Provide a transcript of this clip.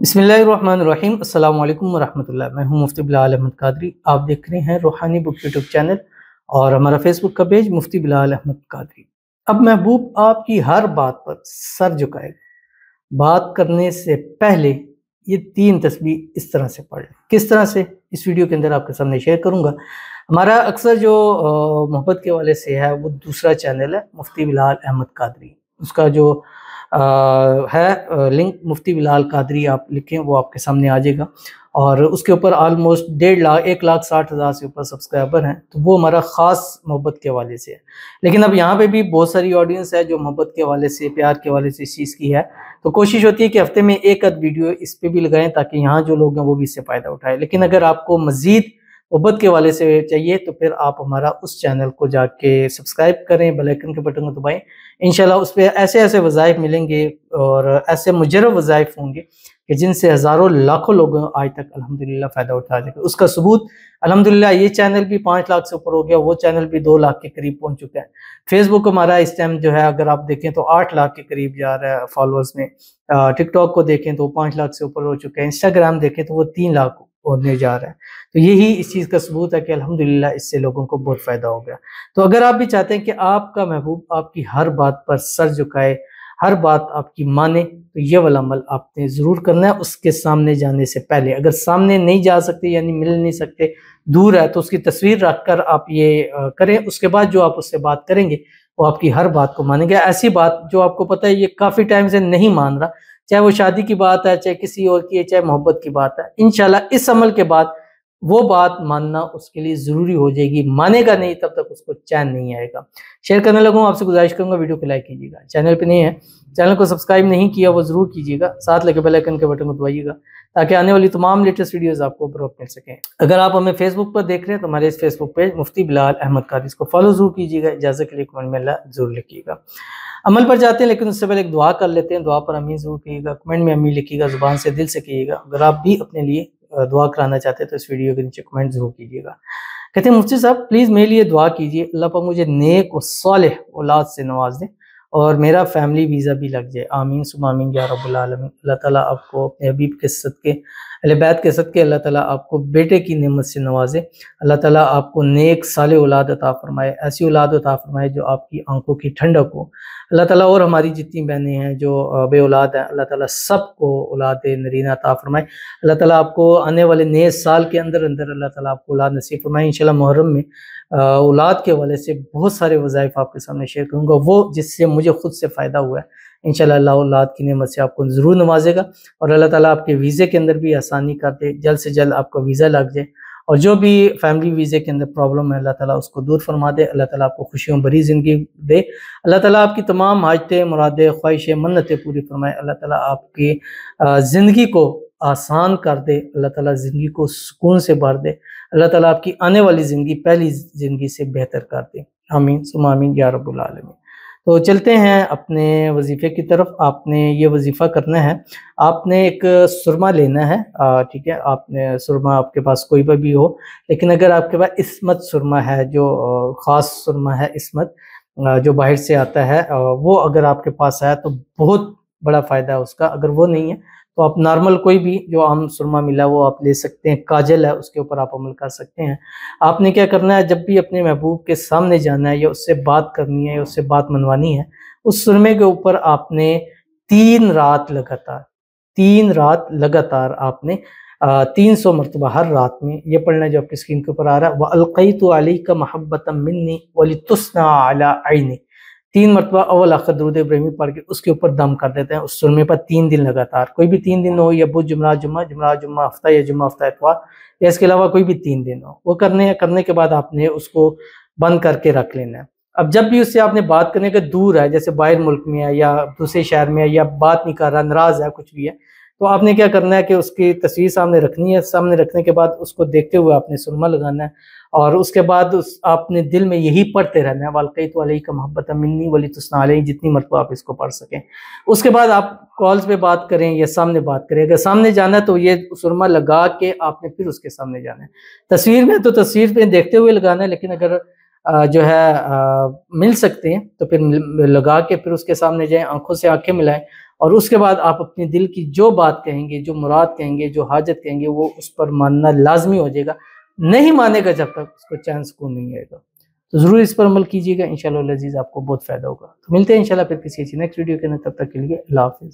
बिस्मिल्लाहिर्रहमानिर्रहीम। अस्सलाम वालेकुम वरहमतुल्लाह। मैं हूं मुफ्ती बिलाल अहमद कादरी। आप देख रहे हैं रूहानी बुक यूट्यूब चैनल और हमारा फेसबुक का पेज मुफ्ती बिलाल अहमद कादरी। अब महबूब आपकी हर बात पर सर झुकाएगा। बात करने से पहले ये 3 तस्बीह इस तरह से पढ़ लें। किस तरह से, इस वीडियो के अंदर आपके सामने शेयर करूंगा। हमारा अक्सर जो मोहब्बत के हवाले से है वो दूसरा चैनल है मुफ्ती बिलाल अहमद कादरी। उसका जो लिंक मुफ्ती बिलाल कादरी आप लिखें वो आपके सामने आ जाएगा और उसके ऊपर ऑलमोस्ट 1,60,000 से ऊपर सब्सक्राइबर हैं। तो वो हमारा ख़ास मोहब्बत के हवाले से है। लेकिन अब यहाँ पे भी बहुत सारी ऑडियंस है जो मोहब्बत के हवाले से, प्यार के हवाले से इस चीज़ की है। तो कोशिश होती है कि हफ्ते में एक आध वीडियो इस पर भी लगाएं ताकि यहाँ जो लोग हैं वो भी इससे फ़ायदा उठाएं। लेकिन अगर आपको मज़ीद मोहब्बत के हवाले से चाहिए तो फिर आप हमारा उस चैनल को जाके सब्सक्राइब करें, बेल आइकन के बटन को दबाएं। इंशाल्लाह उस पर ऐसे ऐसे वज़ाइफ मिलेंगे और ऐसे मुजर्रब वज़ाइफ होंगे कि जिनसे हज़ारों लाखों लोगों आज तक अल्हम्दुलिल्लाह फ़ायदा उठा सके। उसका सबूत अल्हम्दुलिल्लाह ये चैनल भी 5 लाख से ऊपर हो गया, वो चैनल भी 2 लाख के करीब पहुंच चुका है। फेसबुक हमारा इस टाइम जो है अगर आप देखें तो 8 लाख के करीब जा रहा है फॉलोअर्स में। टिकटॉक को देखें तो 5 लाख से ऊपर हो चुका है। इंस्टाग्राम देखें तो वो 3 लाख होने जा रहा है। तो यही इस चीज़ का सबूत है कि अल्हम्दुलिल्लाह इससे लोगों को बहुत फ़ायदा हो गया। तो अगर आप भी चाहते हैं कि आपका महबूब आपकी हर बात पर सर झुकाए, हर बात आपकी माने, तो ये वाला अमल आपने ज़रूर करना है उसके सामने जाने से पहले। अगर सामने नहीं जा सकते यानी मिल नहीं सकते, दूर है, तो उसकी तस्वीर रख कर आप ये करें। उसके बाद जो आप उससे बात करेंगे वो आपकी हर बात को मानेंगे। ऐसी बात जो आपको पता है ये काफ़ी टाइम से नहीं मान रहा, चाहे वो शादी की बात है, चाहे किसी और की है, चाहे मोहब्बत की बात है, इंशाल्लाह इस अमल के बाद वो बात मानना उसके लिए ज़रूरी हो जाएगी। मानेगा नहीं तब तक उसको चैन नहीं आएगा। शेयर करने लगूँ, आपसे गुजारिश करूँगा वीडियो को लाइक कीजिएगा। चैनल पे नहीं है, चैनल को सब्सक्राइब नहीं किया वो ज़रूर कीजिएगा। साथ लगे बेल आइकन के बटन को दबाइएगा ताकि आने वाली तमाम लेटेस्ट वीडियोज़ आपको बरोबर मिल सकें। अगर आप हमें फेसबुक पर देख रहे हैं तो हमारे इस फेसबुक पेज मुफ्ती बिलाल अहमद कादरी, इसको फॉलो ज़रूर कीजिएगा। इजाज़त के लिए कमेंट में अल्लाह ज़रूर लिखिएगा। अमल पर जाते हैं लेकिन उससे पहले एक दुआ कर लेते हैं। दुआ पर अमीन ज़रूर कीजिएगा, कमेंट में अमीन लिखिएगा, ज़ुबान से दिल से कीजिएगा। अगर आप भी अपने लिए दुआ कराना चाहते हैं तो इस वीडियो के नीचे कमेंट ज़रूर कीजिएगा। कहते हैं मुफ्ती साहब प्लीज़ मेरे लिए दुआ कीजिए, अल्लाह पाक मुझे नेक और सालेह औलाद से नवाज दें और मेरा फैमिली वीज़ा भी लग जाए। आमीन सुम्मा आमीन या रब्बुल आलमीन। अल्लाह ताला आपको अपने हबीब के सदके, अहले बैत के सदके अल्लाह ताला आपको बेटे की नेमत से नवाजे। अल्लाह ताला आपको नेक साले औलाद अता फरमाए, ऐसी औलाद अता फरमाए जो आपकी आंखों की ठंडक हो। अल्लाह ताला और हमारी जितनी बहनें हैं जो बे औलाद हैं, अल्लाह ताला सबको औलाद नरीना अता फरमाए। अल्लाह ताला आपको आने वाले नए साल के अंदर अंदर अल्लाह ताला आपको औलाद नसीब फरमाए। इंशाल्लाह मुहर्रम में औलाद के हवाले से बहुत सारे वज़ाइफ आपके सामने शेयर करूँगा, वो जिससे मुझे खुद से फ़ायदा हुआ है। इंशाल्लाह अल्लाह औलाद की नेमत से आपको ज़रूर नवाजेगा और अल्लाह ताला आपके वीज़े के अंदर भी आसानी कर दे, जल्द से जल्द आपका वीज़ा लग जाए और जो भी फैमिली वीज़े के अंदर प्रॉब्लम है अल्लाह ताला उसको दूर फरमा दे। अल्लाह ताला आपको खुशियों भरी ज़िंदगी दे। अल्लाह ताला आपकी तमाम हाजतें, मुरादें, ख्वाहिशें, मन्नतें पूरी फरमाए। अल्लाह ताला आपकी ज़िंदगी को आसान कर दे। अल्लाह ताला ज़िंदगी को सुकून से भर दे। अल्लाह ताला आपकी आने वाली ज़िंदगी पहली ज़िंदगी से बेहतर कर दे। आमीन सुम्मा आमीन या रब्बुल आलमीन। तो चलते हैं अपने वजीफ़े की तरफ। आपने ये वजीफ़ा करना है, आपने एक सुरमा लेना है, ठीक है। आपने सुरमा आपके पास कोई भी हो, लेकिन अगर आपके पास इस्मत सुरमा है, जो ख़ास सुरमा है इस्मत, जो बाहर से आता है, वो अगर आपके पास है तो बहुत बड़ा फ़ायदा है उसका। अगर वो नहीं है तो आप नॉर्मल कोई भी जो आम सुरमा मिला वो आप ले सकते हैं। काजल है उसके ऊपर आप अमल कर सकते हैं। आपने क्या करना है, जब भी अपने महबूब के सामने जाना है या उससे बात करनी है या उससे बात मनवानी है, उस सुरमे के ऊपर आपने 3 रात लगातार आपने 300 मरतबा हर रात में ये पढ़ना है जो आपकी स्क्रीन के ऊपर आ रहा है। व अलक़ैतु अलैका महब्बतम मिन्नी वलितुस्ना अला ऐनी। 3 मरतबा अव्वल आखिर दुरूद इब्राहिमी पढ़ के उसके ऊपर दम कर देते हैं उस सुरमे पर 3 दिन लगातार। कोई भी 3 दिन हो, या बुध जुमा जुमा, जुमा जुमा हफ्ता, या जुमा हफ्ता इतवार, या इसके अलावा कोई भी 3 दिन हो, वो करने के बाद आपने उसको बंद करके रख लेना है। अब जब भी उससे आपने बात करने का दूर है, जैसे बाहर मुल्क में है या दूसरे शहर में है या बात नहीं कर रहा, नाराज़ है, कुछ भी है, तो आपने क्या करना है कि उसकी तस्वीर सामने रखनी है। सामने रखने के बाद उसको देखते हुए आपने सुरमा लगाना है और उसके बाद आपने दिल में यही पढ़ते रहना है, वलक़ैतु अलैका महब्बतम मिन्नी वलितुस्ना अलैहि, जितनी मरतबा आप इसको पढ़ सकें। उसके बाद आप कॉल्स पे बात करें या सामने बात करें। अगर सामने जाना है तो ये सुरमा लगा के आपने फिर उसके सामने जाना है। तस्वीर में तो तस्वीर पे देखते हुए लगाना है, लेकिन अगर जो है मिल सकते हैं तो फिर लगा के फिर उसके सामने जाएं, आंखों से आंखें मिलाएं اور اس کے بعد آپ اپنے دل کی جو بات کہیں گے، جو مراد کہیں گے، جو حاجت کہیں گے، وہ اس پر ماننا لازمی ہو جائے گا، نہیں مانے گا جب تک اس کو چین سکون نہیں آئے گا۔ تو ضرور اس پر عمل کیجیے گا، انشاءاللہ العزیز آپ کو بہت فائدہ ہوگا۔ تو ملتے ہیں انشاءاللہ پھر کسی ایسی نیکسٹ ویڈیو کے اندر، تب تک کے لیے اللہ حافظ۔